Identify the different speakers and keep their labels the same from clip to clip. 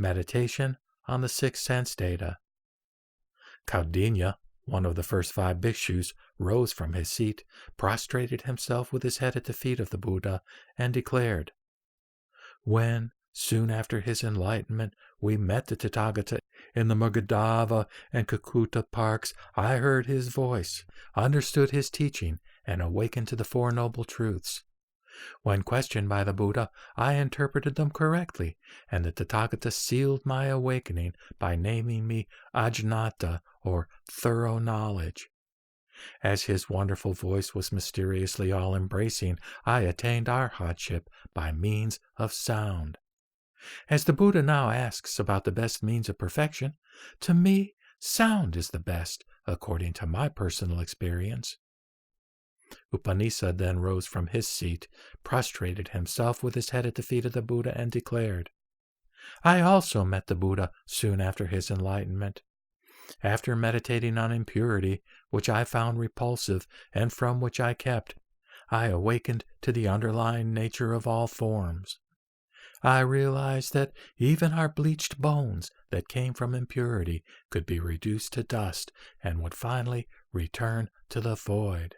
Speaker 1: Meditation on the Six Sense Data. Kaudinya, one of the first 5 bhikshus, rose from his seat, prostrated himself with his head at the feet of the Buddha, and declared, "When, soon after his enlightenment, we met the Tathagata in the Magadhava and Kakuta parks, I heard his voice, understood his teaching, and awakened to the Four Noble Truths. When questioned by the Buddha, I interpreted them correctly, and the Tathagata sealed my awakening by naming me Ajnata, or thorough knowledge. As his wonderful voice was mysteriously all-embracing, I attained arhatship by means of sound. As the Buddha now asks about the best means of perfection, to me, sound is the best, according to my personal experience." Upanisa then rose from his seat, prostrated himself with his head at the feet of the Buddha, and declared, "I also met the Buddha soon after his enlightenment. After meditating on impurity, which I found repulsive and from which I kept, I awakened to the underlying nature of all forms. I realized that even our bleached bones that came from impurity could be reduced to dust and would finally return to the void.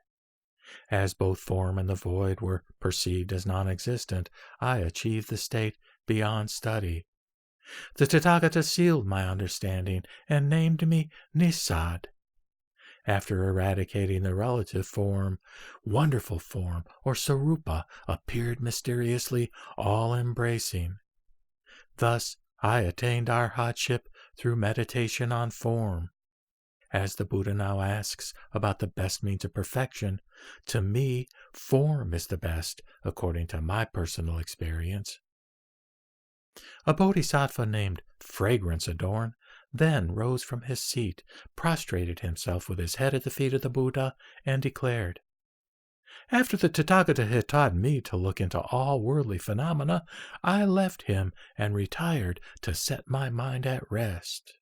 Speaker 1: As both form and the void were perceived as non-existent, I achieved the state beyond study. The Tathagata sealed my understanding and named me Nisad. After eradicating the relative form, wonderful form, or Sarupa, appeared mysteriously, all-embracing. Thus I attained arhatship through meditation on form. As the Buddha now asks about the best means of perfection, to me, form is the best, according to my personal experience." A bodhisattva named Fragrance Adorn then rose from his seat, prostrated himself with his head at the feet of the Buddha, and declared, "After the Tathagata had taught me to look into all worldly phenomena, I left him and retired to set my mind at rest.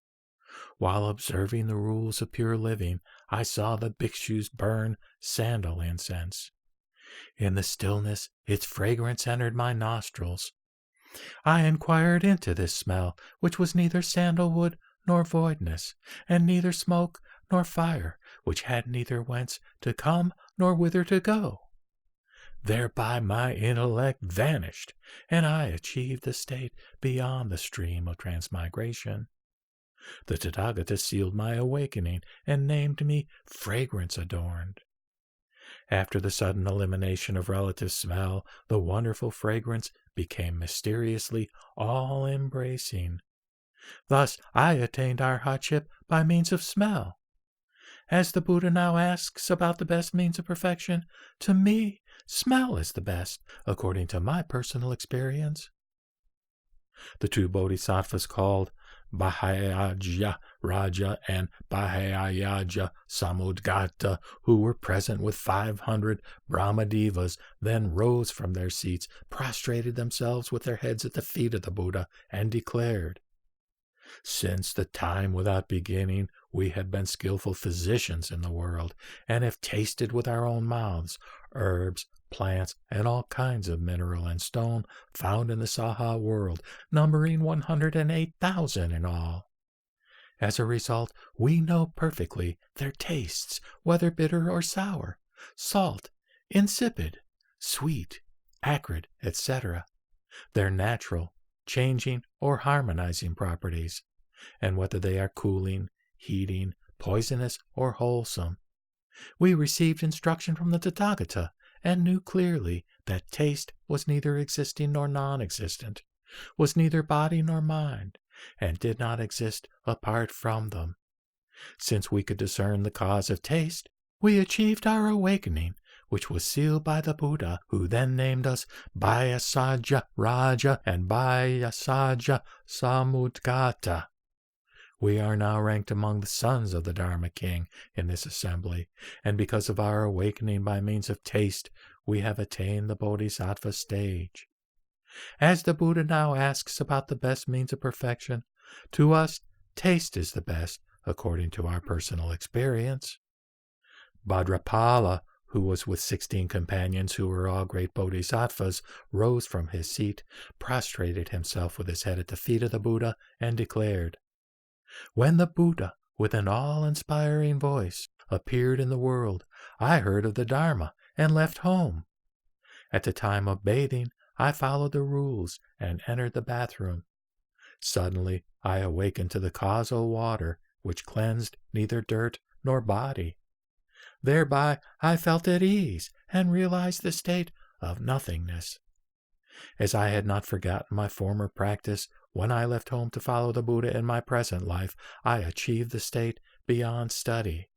Speaker 1: While observing the rules of pure living, I saw the bhikshus burn sandal incense. In the stillness, its fragrance entered my nostrils. I inquired into this smell, which was neither sandalwood nor voidness, and neither smoke nor fire, which had neither whence to come nor whither to go. Thereby my intellect vanished, and I achieved the state beyond the stream of transmigration. The Tathagata sealed my awakening and named me Fragrance Adorned. After the sudden elimination of relative smell, the wonderful fragrance became mysteriously all-embracing. Thus I attained arhatship by means of smell. As the Buddha now asks about the best means of perfection, to me, smell is the best, according to my personal experience." The 2 bodhisattvas called Bhayaja Raja and Bhayaja Samudgata, who were present with 500 Brahmadevas, then rose from their seats, prostrated themselves with their heads at the feet of the Buddha, and declared, "Since the time without beginning, we have been skillful physicians in the world, and have tasted with our own mouths herbs, plants, and all kinds of mineral and stone found in the Saha world, numbering 108,000 in all. As a result, we know perfectly their tastes, whether bitter or sour, salt, insipid, sweet, acrid, etc., their natural, changing, or harmonizing properties, and whether they are cooling, heating, poisonous, or wholesome. We received instruction from the Tathagata, and knew clearly that taste was neither existing nor non-existent, was neither body nor mind, and did not exist apart from them. Since we could discern the cause of taste, we achieved our awakening, which was sealed by the Buddha, who then named us Bhayasaja Raja and Bhayasaja Samudgata. We are now ranked among the sons of the Dharma King in this assembly, and because of our awakening by means of taste, we have attained the Bodhisattva stage. As the Buddha now asks about the best means of perfection, to us, taste is the best, according to our personal experience. Bhadrapala, who was with 16 companions who were all great bodhisattvas, rose from his seat, prostrated himself with his head at the feet of the Buddha, and declared, "When the Buddha, with an awe-inspiring voice, appeared in the world, I heard of the Dharma and left home. At the time of bathing, I followed the rules and entered the bathroom. Suddenly, I awakened to the causal water, which cleansed neither dirt nor body. Thereby, I felt at ease and realized the state of nothingness. As I had not forgotten my former practice, when I left home to follow the Buddha in my present life, I achieved the state beyond study.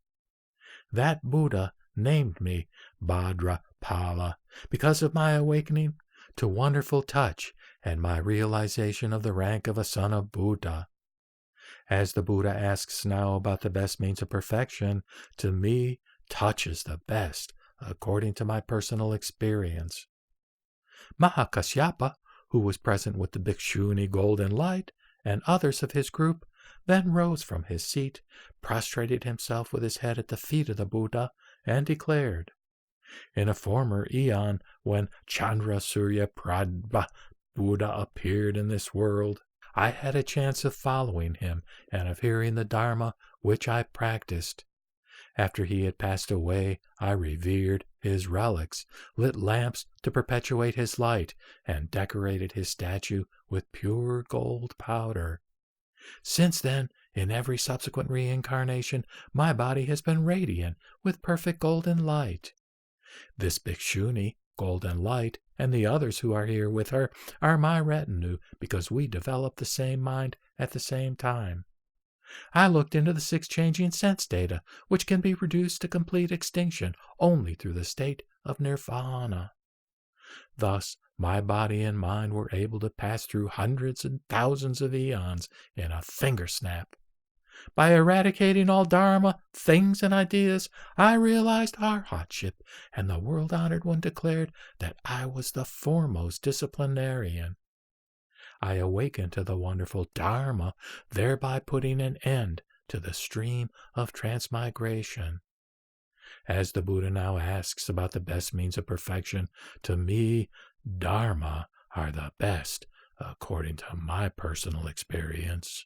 Speaker 1: That Buddha named me Bhadrapala because of my awakening to wonderful touch and my realization of the rank of a son of Buddha. As the Buddha asks now about the best means of perfection, to me, touch is the best, according to my personal experience." Mahakasyapa, who was present with the Bhikshuni Golden Light and others of his group, then rose from his seat, prostrated himself with his head at the feet of the Buddha, and declared, "In a former eon, when Chandra Surya Pradha Buddha appeared in this world, I had a chance of following him and of hearing the Dharma which I practiced. After he had passed away, I revered his relics, lit lamps to perpetuate his light, and decorated his statue with pure gold powder. Since then, in every subsequent reincarnation, my body has been radiant with perfect golden light. This Bhikshuni, Golden Light, and the others who are here with her are my retinue because we develop the same mind at the same time. I looked into the 6 changing sense data, which can be reduced to complete extinction only through the state of nirvana. Thus, my body and mind were able to pass through hundreds and thousands of eons in a finger snap. By eradicating all Dharma, things, and ideas, I realized arhatship, and the world-honored one declared that I was the foremost disciplinarian. I awakened to the wonderful Dharma, thereby putting an end to the stream of transmigration. As the Buddha now asks about the best means of perfection, to me, Dharma are the best, according to my personal experience."